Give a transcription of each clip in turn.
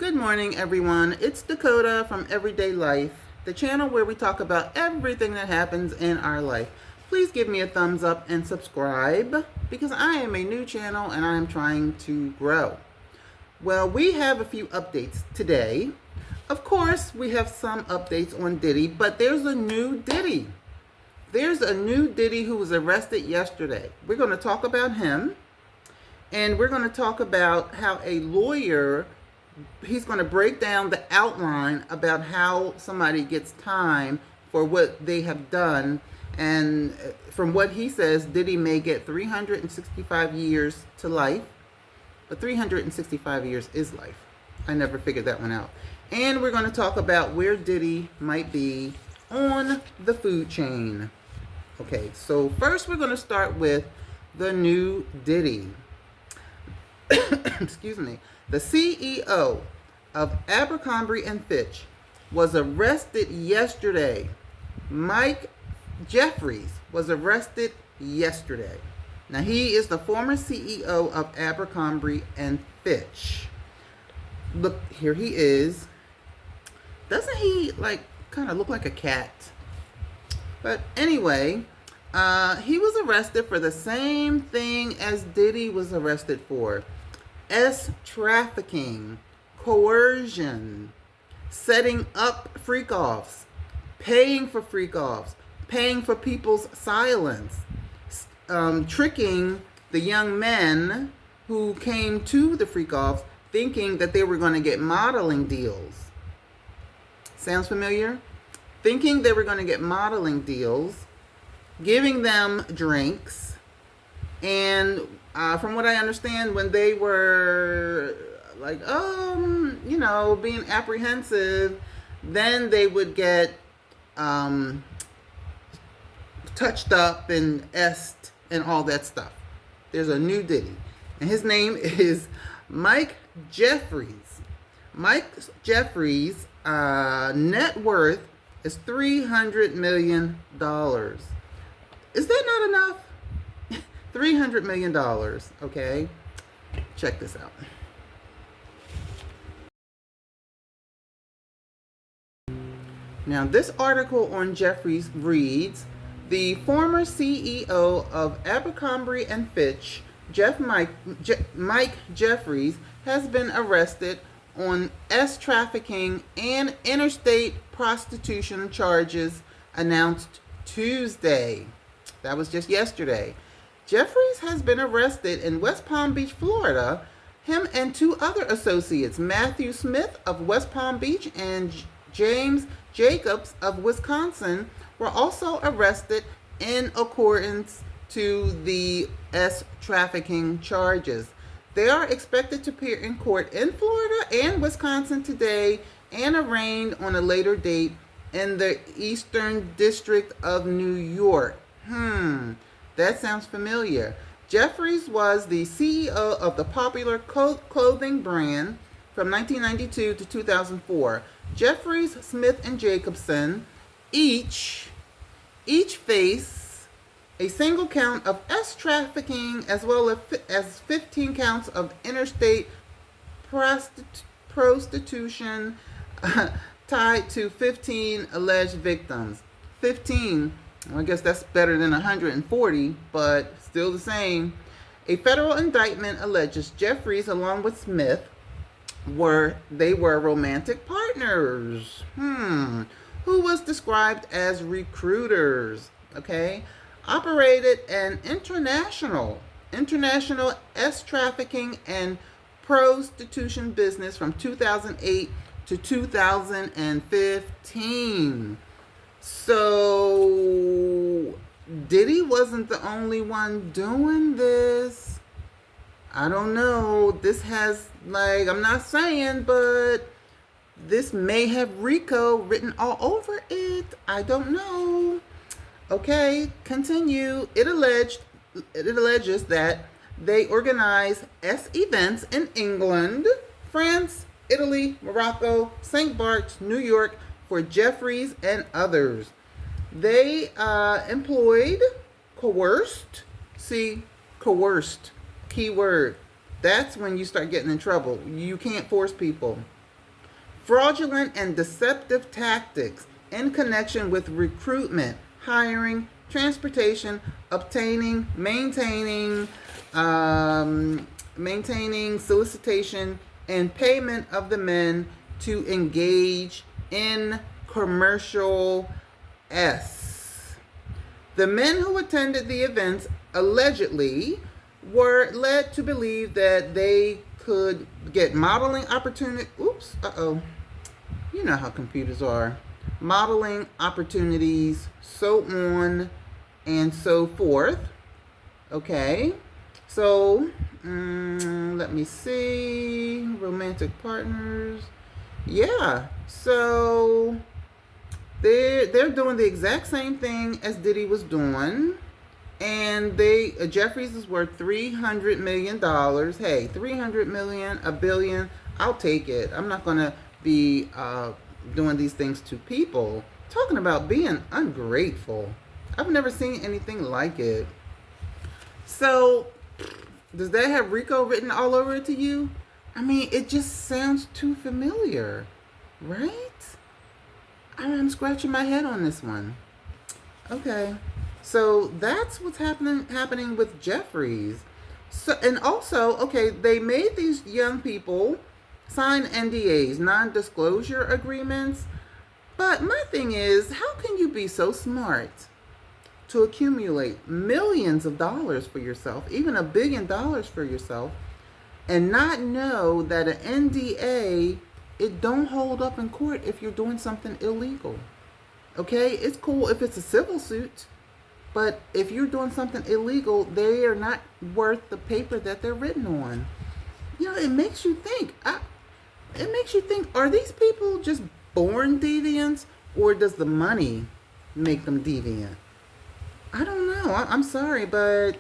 Good morning, everyone. It's Dakota from Everyday Life, the channel where we talk about everything that happens in our life. Please give me a thumbs up and subscribe because I am a new channel and I am trying to grow. Well, we have a few updates today. Of course, we have some updates on Diddy, but there's a new Diddy. There's a new Diddy who was arrested yesterday. We're going to talk about him, and we're going to talk about how a lawyer, he's going to break down the outline about how somebody gets time for what they have done. And from what he says, Diddy may get 365 years to life, but 365 years is life. I never figured that one out. And we're going to talk about where Diddy might be on the food chain. Okay, so first we're going to start with the new Diddy. Excuse me. The CEO of Abercrombie and Fitch was arrested yesterday. Mike Jeffries was arrested yesterday. Now, he is the former CEO of Abercrombie and Fitch. Look, here he is. Doesn't he kind of look like a cat? But anyway, he was arrested for the same thing as Diddy was arrested for. Trafficking, coercion, setting up freak-offs, paying for freak-offs, paying for people's silence, tricking the young men who came to the freak-offs thinking that they were going to get modeling deals. Sounds familiar? Thinking they were going to get modeling deals, giving them drinks, and from what I understand, when they were being apprehensive, then they would get touched up and est and all that stuff. There's a new Diddy, and his name is Mike Jeffries. Mike Jeffries' net worth is $300 million. Is that not enough? $300 million, okay? Check this out. Now, this article on Jeffries reads, the former CEO of Abercrombie and Fitch, Mike Jeffries, has been arrested on trafficking and interstate prostitution charges announced Tuesday. That was just yesterday. Jeffries has been arrested in West Palm Beach, Florida. Him and two other associates, Matthew Smith of West Palm Beach and James Jacobs of Wisconsin, were also arrested in accordance to the trafficking charges. They are expected to appear in court in Florida and Wisconsin today and arraigned on a later date in the Eastern District of New York. That sounds familiar. Jeffries was the CEO of the popular clothing brand from 1992 to 2004. Jeffries, Smith, and Jacobson each face a single count of trafficking as well as 15 counts of interstate prostitution tied to 15 alleged victims. 15, I guess that's better than 140, but still the same. A federal indictment alleges Jeffries, along with Smith, were romantic partners, who was described as recruiters, okay? Operated an international trafficking and prostitution business from 2008 to 2015. So Diddy wasn't the only one doing this. I don't know. This has, I'm not saying, but this may have RICO written all over it. I don't know. Okay, continue. It alleges that they organize events in England, France, Italy, Morocco, St. Bart's, New York, for Jeffries and others. They employed, coerced, key word. That's when you start getting in trouble. You can't force people. fraudulent and deceptive tactics in connection with recruitment, hiring, transportation, obtaining, maintaining solicitation, and payment of the men to engage in commercial S. The men who attended the events allegedly were led to believe that they could get modeling opportunity. Oops, you know how computers are. Modeling opportunities, so on and so forth. Okay, so let me see. Romantic partners. Yeah, so they're doing the exact same thing as Diddy was doing. And Jeffries is worth $300 million. Hey, $300 million, $1 billion, I'll take it. I'm not gonna be doing these things to people. Talking about being ungrateful. I've never seen anything like it. So, does that have RICO written all over it to you? I mean, it just sounds too familiar, right? I'm scratching my head on this one. Okay. So that's what's happening with Jeffries. So, and also, okay, they made these young people sign NDAs, non-disclosure agreements. But my thing is, how can you be so smart to accumulate millions of dollars for yourself, even $1 billion for yourself, and not know that an NDA, it don't hold up in court if you're doing something illegal? Okay, it's cool if it's a civil suit. But if you're doing something illegal, they are not worth the paper that they're written on. You know, it makes you think. Are these people just born deviants, or does the money make them deviant? I don't know. I'm sorry, but it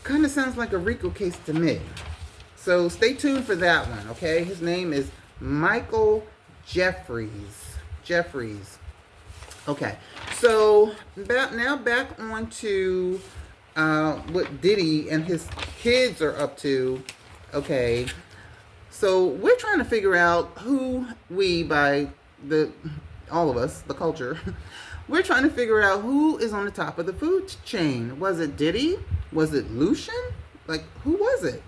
kind of sounds like a RICO case to me. So stay tuned for that one, okay? His name is Michael Jeffries. Okay, so back on to what Diddy and his kids are up to. Okay, so we're trying to figure out all of us, the culture, we're trying to figure out who is on the top of the food chain. Was it Diddy? Was it Lucian? Like, who was it?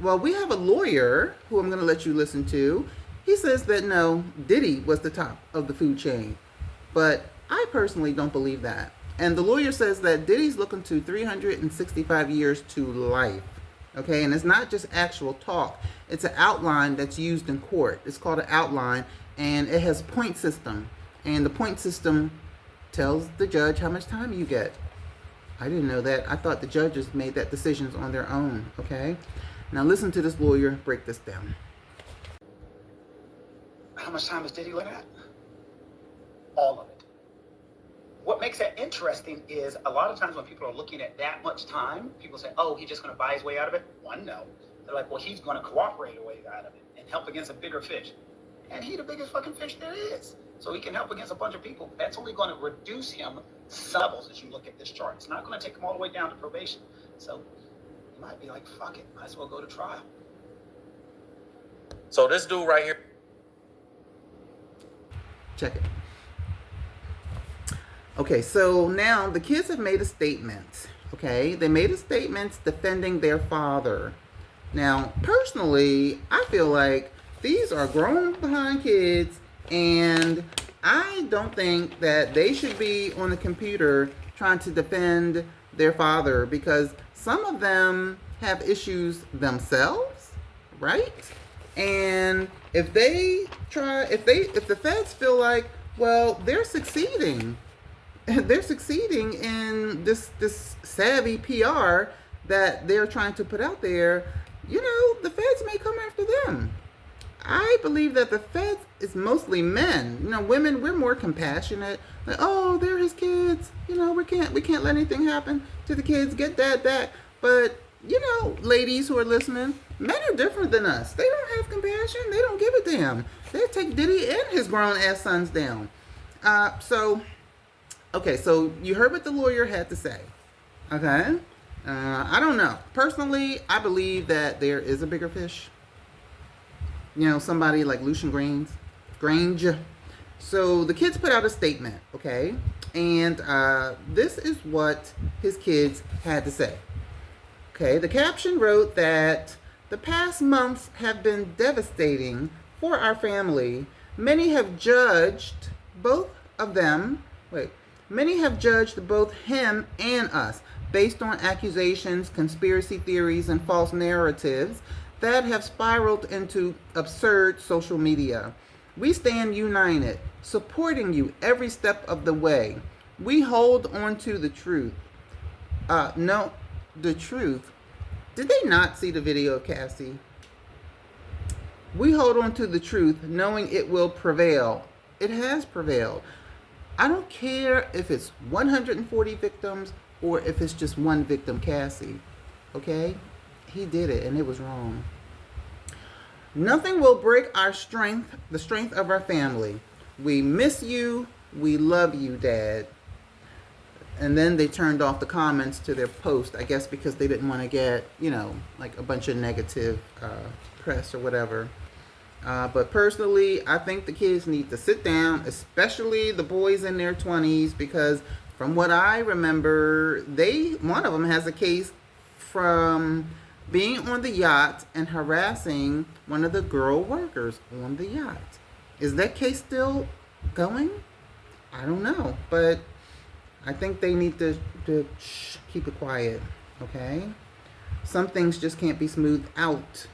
Well, we have a lawyer who I'm going to let you listen to. He says that no, Diddy was the top of the food chain. But I personally don't believe that. And the lawyer says that Diddy's looking to 365 years to life. Okay, and it's not just actual talk. It's an outline that's used in court. It's called an outline, and it has a point system. And the point system tells the judge how much time you get. I didn't know that. I thought the judges made that decisions on their own. Okay, now listen to this lawyer break this down. How much time is Diddy looking at? All of it. What makes that interesting is a lot of times when people are looking at that much time, people say, oh, he's just going to buy his way out of it. One, no. They're like, well, he's going to cooperate a way out of it and help against a bigger fish. And he's the biggest fucking fish there is. So he can help against a bunch of people. That's only going to reduce him some levels as you look at this chart. It's not going to take him all the way down to probation. So you might be like, fuck it, might as well go to trial. So this dude right here. Check it. Okay, so now the kids have made a statement. Okay, they made a statement defending their father. Now, personally, I feel like these are grown behind kids, and I don't think that they should be on a computer trying to defend their father, because some of them have issues themselves, right? And if the feds feel like, well, they're succeeding in this savvy PR that they're trying to put out there, you know, the feds may come after them. I believe that the feds is mostly men. You know, women, we're more compassionate. Like, oh, they're his kids. You know, we can't let anything happen to the kids. Get dad back. But, you know, ladies who are listening, men are different than us. They don't have compassion. They don't give a damn. They take Diddy and his grown ass sons down. Okay, so you heard what the lawyer had to say. Okay? I don't know. Personally, I believe that there is a bigger fish. You know, somebody like Lucian Grains. Grange. So the kids put out a statement, okay? And this is what his kids had to say. Okay, the caption wrote that the past months have been devastating for our family. Many have judged both of them. Wait, many have judged both him and us based on accusations, conspiracy theories, and false narratives that have spiraled into absurd social media. We stand united, supporting you every step of the way. We hold on to the truth. No, the truth. Did they not see the video of Cassie? We hold on to the truth, knowing it will prevail. It has prevailed. I don't care if it's 140 victims or if it's just one victim, Cassie. Okay? He did it, and it was wrong. Nothing will break our strength, the strength of our family. We miss you. We love you, Dad. And then they turned off the comments to their post, I guess because they didn't want to get, like a bunch of negative press or whatever. But personally, I think the kids need to sit down, especially the boys in their 20s, because from what I remember, one of them has a case from being on the yacht and harassing one of the girl workers on the yacht. Is that case still going? I don't know, but I think they need to keep it quiet, okay? Some things just can't be smoothed out.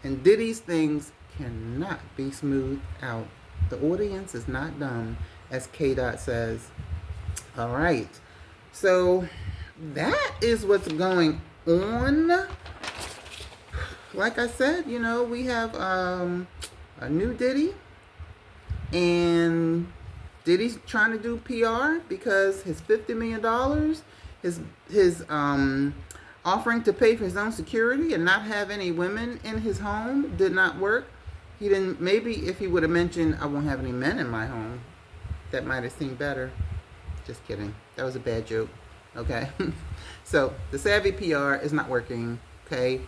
And Diddy's things cannot be smoothed out. The audience is not dumb, as K-Dot says. All right. So that is what's going on. Like I said, we have a new Diddy. And Diddy's trying to do PR because his $50 million, his offering to pay for his own security and not have any women in his home did not work. He didn't. Maybe if he would have mentioned, I won't have any men in my home, that might have seemed better. Just kidding. That was a bad joke. Okay. So the savvy PR is not working. Okay.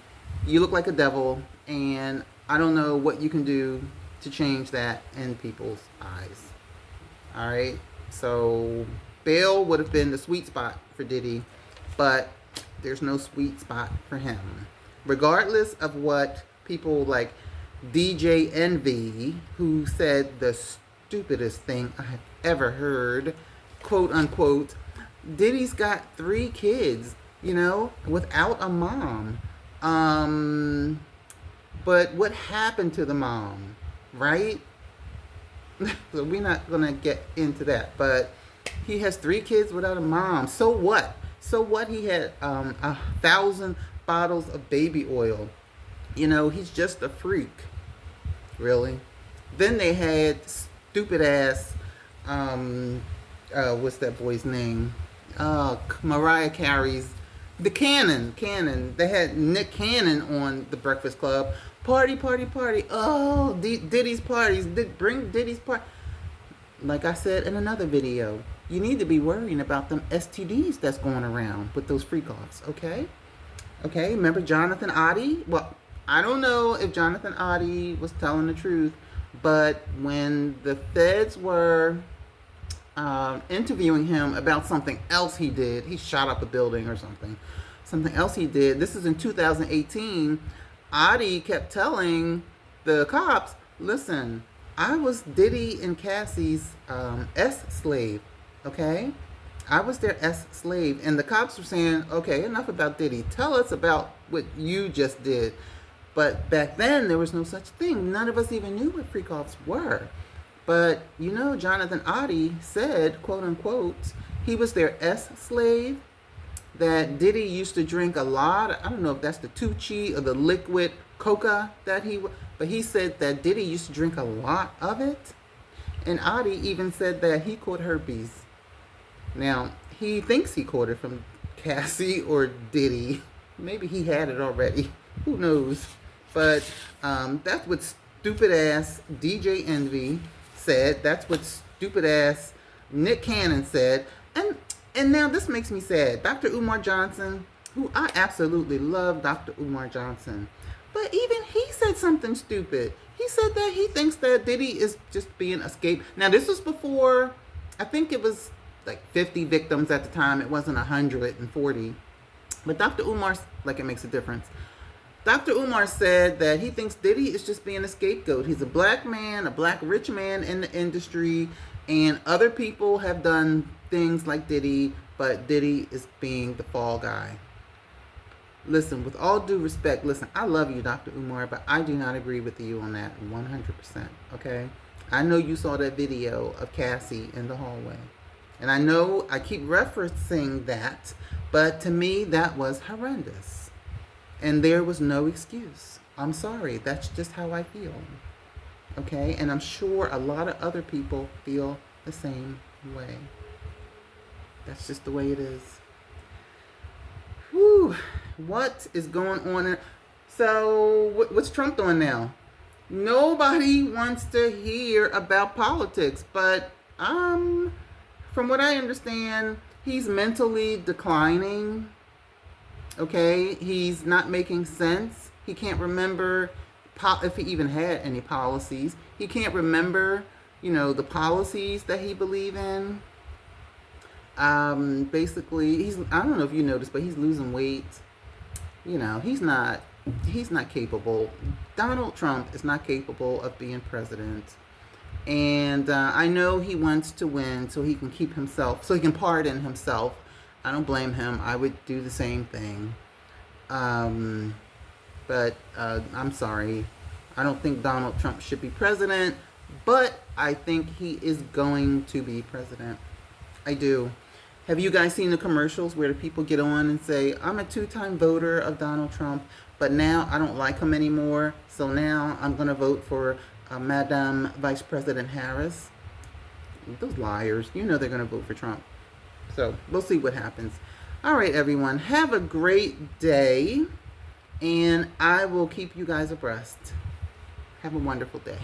You look like a devil, and I don't know what you can do to change that in people's eyes. All right. So bail would have been the sweet spot for Diddy, but there's no sweet spot for him. Regardless of what people like DJ Envy, who said the stupidest thing I've ever heard, quote unquote, Diddy's got 3 kids, without a mom. But what happened to the mom, right? So we're not going to get into that. But he has 3 kids without a mom. So what? He had 1,000 bottles of baby oil. He's just a freak. Really? Then they had stupid ass, what's that boy's name? Mariah Carey's, the Cannon. They had Nick Cannon on The Breakfast Club. Party. Oh, Diddy's parties. Bring Diddy's party. Like I said in another video, you need to be worrying about them STDs that's going around with those freak-offs, okay? Okay, remember Jonathan Oddie? Well, I don't know if Jonathan Oddie was telling the truth, but when the feds were interviewing him about something else he did, he shot up a building or something else he did. This is in 2018. Oddie kept telling the cops, listen, I was Diddy and Cassie's S-slave, okay? I was their S-slave. And the cops were saying, okay, enough about Diddy. Tell us about what you just did. But back then, there was no such thing. None of us even knew what freak-offs were. But, Jonathan Oddie said, quote unquote, he was their S-slave, that Diddy used to drink a lot. I don't know if that's the Tucci or the liquid coca but he said that Diddy used to drink a lot of it. And Oddie even said that he caught herpes. Now, he thinks he caught it from Cassie or Diddy. Maybe he had it already. Who knows? But that's what stupid ass DJ Envy said. That's what stupid ass Nick Cannon said. And now this makes me sad. Dr. Umar Johnson, who I absolutely love Dr. Umar Johnson. But even he said something stupid. He said that he thinks that Diddy is just being a scapegoat. Now, this was before, I think it was like 50 victims at the time. It wasn't 140. But Dr. Umar, like it makes a difference. Dr. Umar said that he thinks Diddy is just being a scapegoat. He's a black man, a black rich man in the industry, and other people have done things like Diddy, but Diddy is being the fall guy. Listen, with all due respect, listen, I love you, Dr. Umar, but I do not agree with you on that 100%, okay? I know you saw that video of Cassie in the hallway. And I know I keep referencing that, but to me, that was horrendous. And there was no excuse. I'm sorry. That's just how I feel. Okay? And I'm sure a lot of other people feel the same way. That's just the way it is. Whew. What is going on? So, what's Trump doing now? Nobody wants to hear about politics, but from what I understand, he's mentally declining. Okay, he's not making sense. He can't remember if he even had any policies. He can't remember, the policies that he believed in. Basically, I don't know if you noticed, but he's losing weight. He's not capable. Donald Trump is not capable of being president. And I know he wants to win so he can keep himself, so he can pardon himself. I don't blame him. I would do the same thing. But I'm sorry. I don't think Donald Trump should be president, but I think he is going to be president. I do. Have you guys seen the commercials where the people get on and say, I'm a 2-time voter of Donald Trump, but now I don't like him anymore, so now I'm going to vote for Madam Vice President Harris? Those liars. They're going to vote for Trump. So we'll see what happens. All right, everyone. Have a great day, and I will keep you guys abreast. Have a wonderful day.